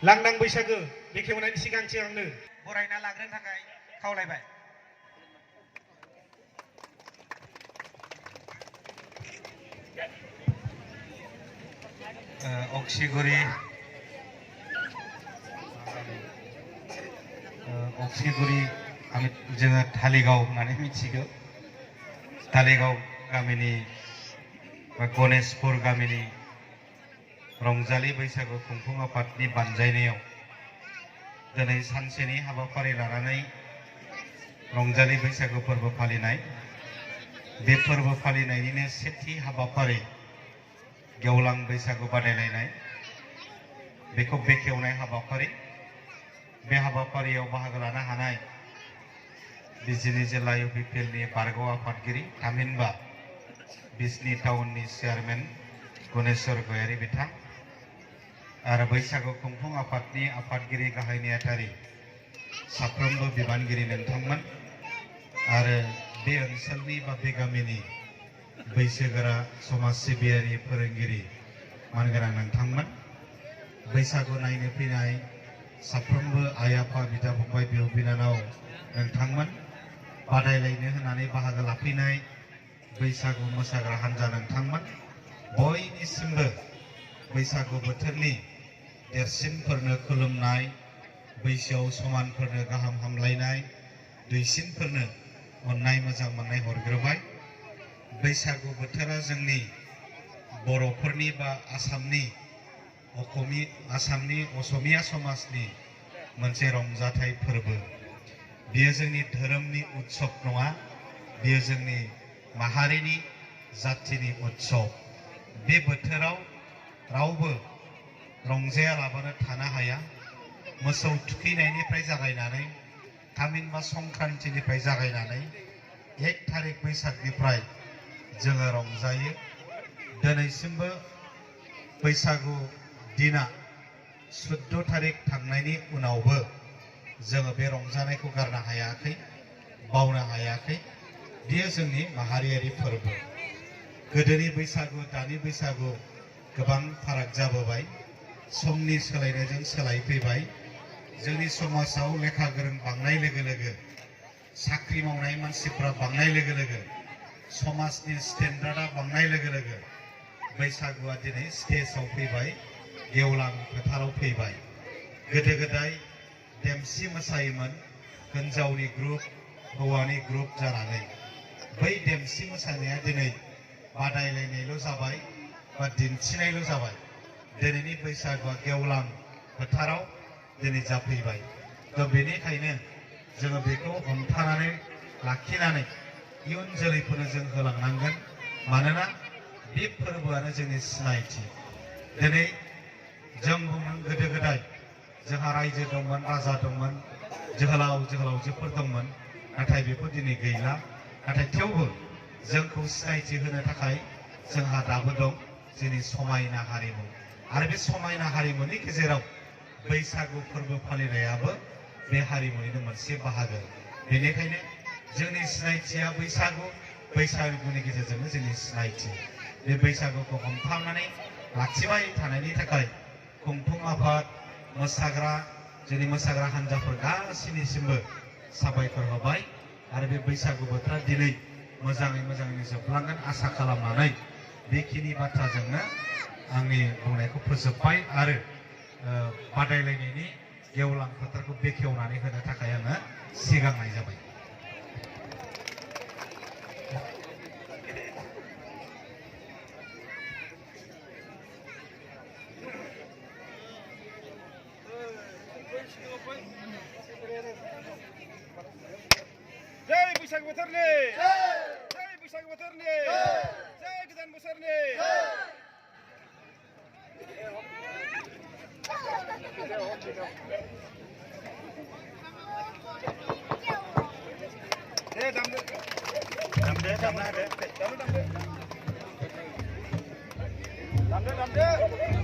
लांदां बैसागो बेखेवनायनि सिगां सिगांनो बरायना लाग्रोनो थाखाय खावलायबाय। अक्सिगुरि जोङो धालिगाव होननानै मिथिगौ। धालिगाव गामिनि बा गणेशपुर गामिनि रंजालि बैसागु खुंफुं आफादनि बानजायनायाव दिनै सानसेनि हाबाफारि लानानै रंजालि बैसागु फोरबो फालिनाय। बे फोरबो फालिनायनिनो सेथि हाबाफारि गेवलां बैसागु बादायलायनाय, बेखौ बेखेवनाय हाबाफारि। बे हाबाफारियाव बाहागो लानो हानाय बिजिनि जिल्ला इउपिपिएलनि बारग' आफादगिरि थामहिनबा बिजनी टाउननि चेयारमेन गणेश्वर गयारी बिथां आरो बैसागु खुंफुं आफादनि आफादगिरि गाहाय नेहाथारि साफ्रोमबो बिबानगिरि नोंथांमोन आरो बे ओनसोलनि बा बे गामिनि बैसोगोरा समाज सिबियारि फोरोंगिरि मानगोनां नोंथांमोन, बैसागु नायनो फैनाय साफ्रोमबो आइ आफा बिदा फंबाय बिब' बिनानाव नोंथांमोन, बादायलायनो होननानै बाहागो लाफैनाय बैसागु मोसाग्रा हान्जा नोंथांमोन, बयनिसिमबो बैसागु बोथोरनि देरसिनफोरनो खुलुमनाय, बैसोआव समानफोरनो गाहाम हामलायनाय, दुइसिनफोरनो अननाय मोजां मोननाय हरग्रोबाय। बैसागु बोथोरा जोंनि बर'फोरनि बा आसामनि असमिया समाजनि मोनसे रंजाथाइ फोरबो। बेयो जोंनि धोरोमनि उत्सव नङा, बेयो जोंनि माहारिनि जाथिनि उत्सव। बे बोथोराव रावबो रंजायालाबानो थानो हाया। मोसौ थुखैनायनिफ्राय जागायनानै थामहिनबा संक्रान्तिनिफ्राय जागायनानै 1 थारिख बैसागनिफ्राय जोङो रंजायो। दिनैसिमबो बैसागु दिना 14 थारिख थांनायनि उनावबो जोङो बे रंजानायखौ गारनो हायाखै, बावनो हायाखै। बेयो जोंनि माहारियारि फोरबो। गोदोनि बैसागु दानि बैसागु गोबां फाराग जाबोबाय, समनि सोलायनायजों सोलायफैबाय। जोंनि समाजाव लेखा गोरों बांनाय लोगो लोगो, साख्रि मावनाय मानसिफ्रा बांनाय लोगो लोगो, समाजनि स्टेन्डार्डआ बांनाय लोगो लोगो बैसागुआ दिनै स्टेजाव फैबाय, गेवलां फोथाराव फैबाय। गोदो गोदाय देमसि मोसायोमोन, हिन्जावनि ग्रुप हौवानि ग्रुप जानानै। बै देमसि मोसानाया दिनै बादायलायनायल' जाबाय बा दिन्थिनायल' जाबाय। दिनैनि बैसागुआ गेवलां फोथाराव दिनै जाफैबाय। थ' बेनिखायनो जोङो बेखौ हमथानानै लाखिनानै इयुन जोलैफोरनो जों होलांनांगोन। मानोना बे फोरबोआनो जोंनि सिनायथि। दिनै जों बुंनो गोदो गोदाय जोंहा रायजो दंमोन, राजा दंमोन, जोहोलाव जोहोलावजोफोर दंमोन, नाथाय बेफोर दिनै गैला। नाथाय थेवबो जोंखौ सिनायथि होनो थाखाय जोंहा दाबो दं जोंनि समायना हारिमु। आरो बे समायना हारिमुनि गेजेराव बैसागु फोरबो फालिनायाबो बे हारिमुनिनो मोनसे बाहागो। बेनिखायनो जोंनि सिनायथिया बैसागुनि गेजेरजोंनो जोंनि सिनायथि। बे बैसागुखौ हमथानानै लाखिबाय थानायनि थाखाय खुंफुं आफाद, जोंनि मोसाग्रा हान्जाफोर गासैनिसिमबो साबायखर होबाय। आरो बे बैसागु बोथोरा दिनै मोजाङै जोबलांगोन आसा खालामनानै बेखिनि बाथ्राजोंनो आंनि बुंनायखौ फोजोबबाय आरो बादायलायनायनि गेवलां फोथारखौ बेखेवनानै होनो थाखाय आङो सिगांनाय जाबाय। जय बैसागु बोथोरनि, जय बैसागु बोथोरनि, जय गोदान बोसोरनि। दे दामदो दामदो।